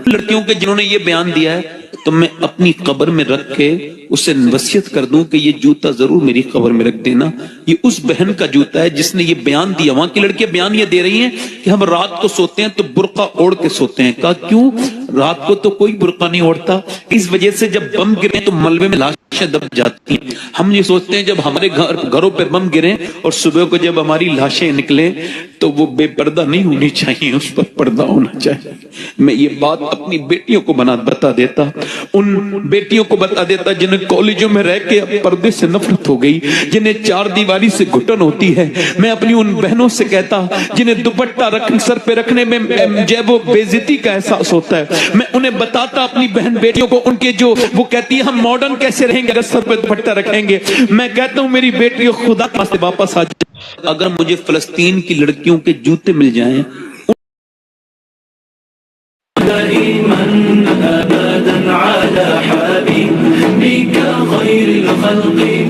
لڑکیوں کے جنہوں نے یہ بیان دیا ہے تو میں اپنی قبر میں رکھ کے اسے وصیت کر دوں کہ یہ جوتا ضرور میری قبر میں رکھ دینا، یہ اس بہن کا جوتا ہے جس نے یہ بیان دیا۔ وہاں کی لڑکیاں بیان یہ دے رہی ہیں کہ ہم رات کو سوتے ہیں تو برقع اوڑھ کے سوتے ہیں۔ کہا کیوں؟ رات کو تو کوئی برقع نہیں اوڑھتا، اس وجہ سے جب بم گرے تو ملبے میں لاشیں دب جاتی ہیں۔ ہم یہ سوچتے ہیں جب ہمارے گھروں پہ بم گریں اور صبح کو جب ہماری لاشیں نکلیں تو وہ بے پردہ نہیں ہونی چاہیے، اس پر پردہ ہونا چاہیے۔ میں یہ بات اپنی بیٹیوں کو بتا دیتا، ان بیٹیوں کو بتا دیتا جنہیں کالجوں میں رہ کے اب پردے سے نفرت ہو گئی، جنہیں چار دیواری سے گھٹن ہوتی ہے۔ میں اپنی ان بہنوں سے کہتا جنہیں دوپٹہ سر پہ رکھنے میں جب وہ بے عزتی کا احساس ہوتا ہے، میں انہیں بتاتا اپنی بہن بیٹیوں کو، ان کے جو وہ کہتی ہیں ہم ماڈرن کیسے رہیں گے اگر سر پہ دوپٹہ رکھیں گے، میں کہتا ہوں میری بیٹیوں خدا کے واسطے واپس آ جائیں۔ اگر مجھے فلسطین کی لڑکیوں کے جوتے مل جائیں دائما أبدا على حبيبك خير الخلق